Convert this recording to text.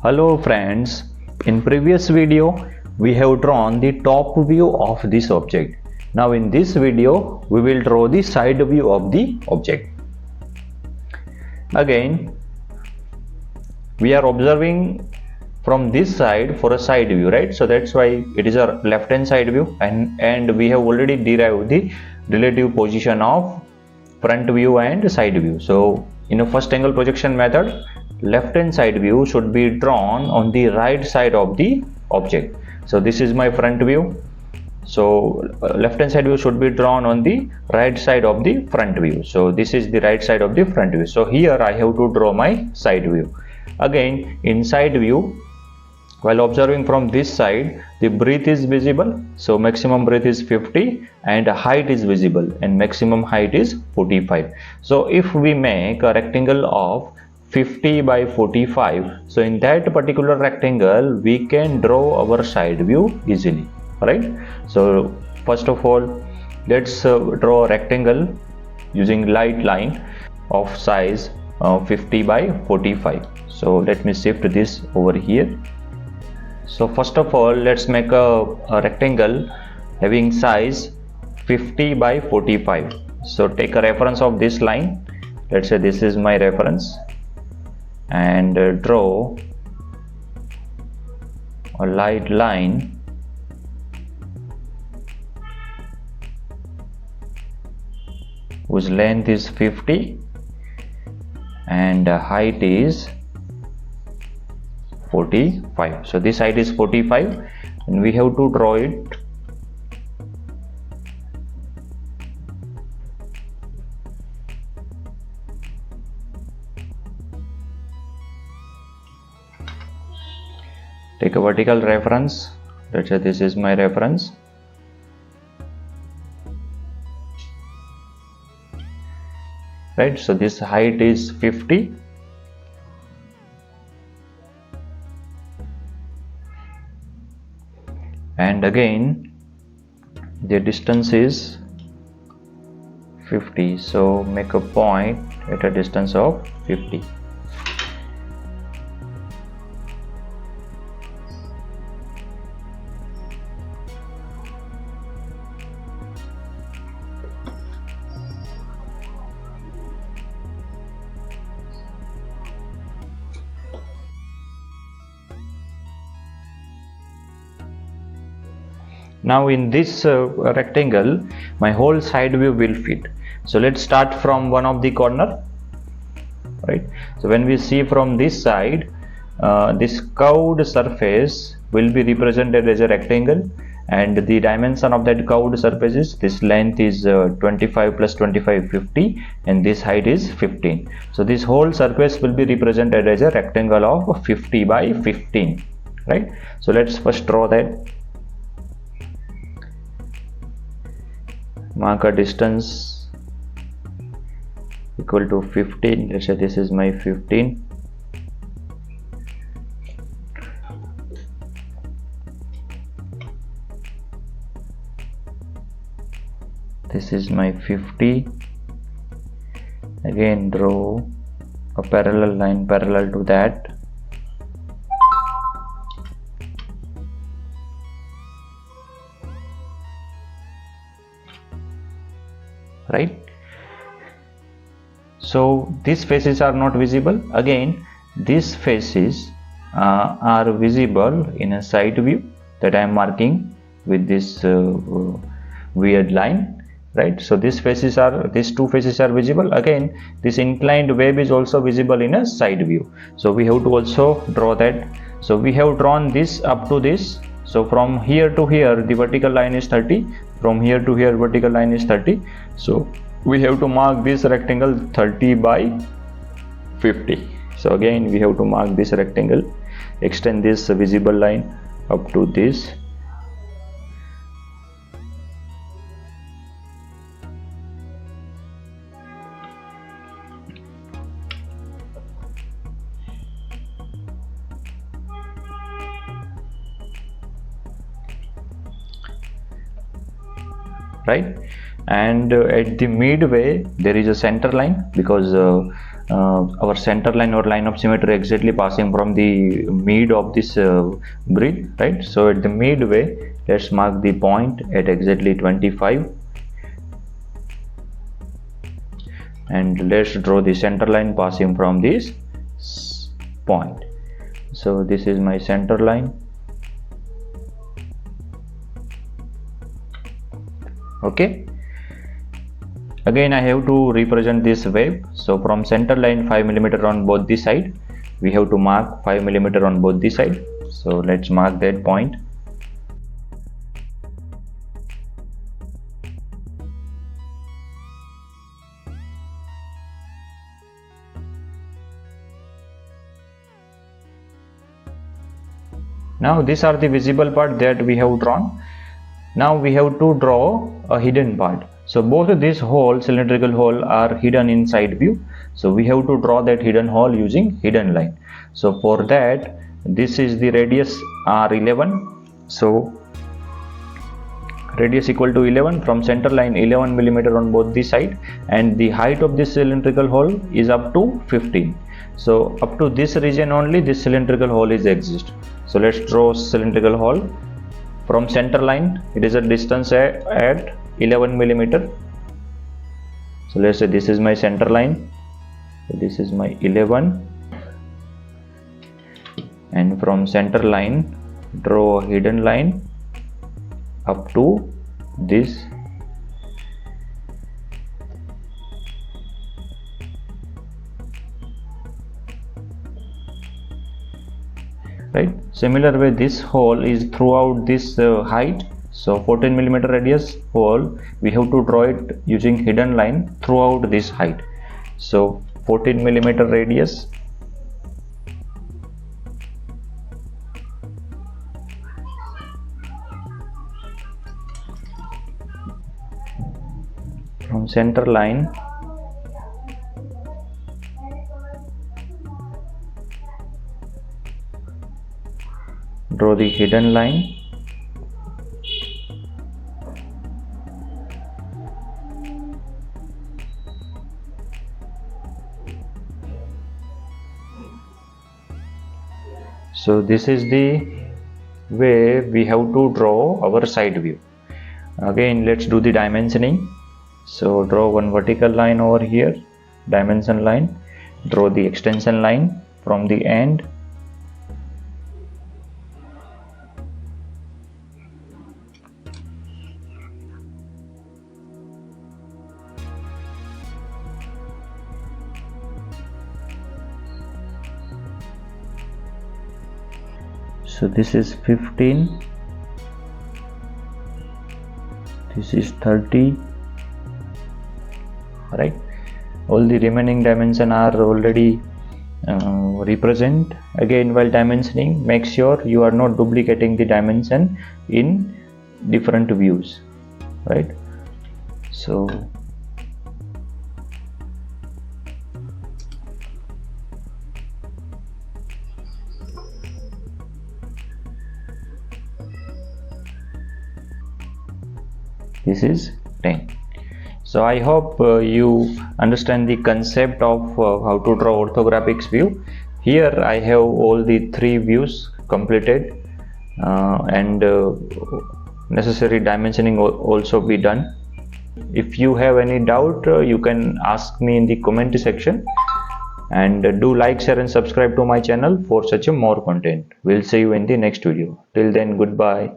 Hello friends, in previous video we have drawn the top view of this object. Now in this video we will draw the side view of the object. Again we are observing from this side for a side view, right? So that's why it is a left hand side view, and we have already derived the relative position of front view and side view. So in a first angle projection method, left hand side view should be drawn on the right side of the object. So this is my front view. So left hand side view should be drawn on the right side of the front view. So this is the right side of the front view. So here I have to draw my side view. Again, in side view, while observing from this side, the breadth is visible. So maximum breadth is 50 and height is visible, and maximum height is 45. So if we make a rectangle of 50 by 45, so in that particular rectangle we can draw our side view easily, right? So first of all, let's draw a rectangle using light line of size 50 by 45. So let me shift this over here. So first of all, let's make a rectangle having size 50 by 45. So take a reference of this line. Let's say this is my reference, and draw a light line whose length is 50 and height is 45. So this side is 45 and we have to draw it take a vertical reference. Let's say this is my reference, right? So this height is 50 and again the distance is 50. So make a point at a distance of 50. Now in this rectangle, my whole side view will fit. So let's start from one of the corner, right? So when we see from this side, this curved surface will be represented as a rectangle, and the dimension of that curved surface is, this length is 25 plus 25, 50, and this height is 15. So this whole surface will be represented as a rectangle of 50 by 15, right? So let's first draw that. Mark a distance equal to 15. Let's say this is my 15. This is my 50. Again draw a parallel line parallel to that. Right? So these faces are not visible. Again, these faces are visible in a side view that I am marking with this weird line, right? So these two faces are visible. Again, this inclined wave is also visible in a side view. So we have to also draw that. So we have drawn this up to this. So from here to here the vertical line is 30, from here to here vertical line is 30. So we have to mark this rectangle 30 by 50. So again we have to mark this rectangle, extend this visible line up to this. Right? And at the midway there is a center line, because our center line or line of symmetry exactly passing from the mid of this grid, right? So at the midway, let's mark the point at exactly 25, and let's draw the center line passing from this point. So this is my center line. Okay, again I have to represent this wave. So from center line 5 mm on both the side, we have to mark 5 mm on both the side. So let's mark that point. Now these are the visible part that we have drawn. Now we have to draw a hidden part. So both of these cylindrical hole are hidden in side view. So we have to draw that hidden hole using hidden line. So for that, this is the radius R11. So radius equal to 11, from center line 11 mm on both the side, and the height of this cylindrical hole is up to 15. So up to this region only this cylindrical hole is exist. So let's draw cylindrical hole. From center line, it is a distance at 11 mm. So let's say this is my center line. So this is my 11, and from center line, draw a hidden line up to this. Right. Similar way, this hole is throughout this height. So 14 mm radius hole, we have to draw it using hidden line throughout this height. So 14 mm radius, from center line draw the hidden line. So this is the way we have to draw our side view. Again, let's do the dimensioning. So draw one vertical line over here, dimension line, draw the extension line from the end. So this is 15, this is 30, right? All the remaining dimension are already represent. Again, while dimensioning, make sure you are not duplicating the dimension in different views, right? So this is 10. So I hope you understand the concept of how to draw orthographic view. Here I have all the 3 views completed, and necessary dimensioning also be done. If you have any doubt, you can ask me in the comment section, and do like, share and subscribe to my channel for such a more content. We'll see you in the next video. Till then, goodbye.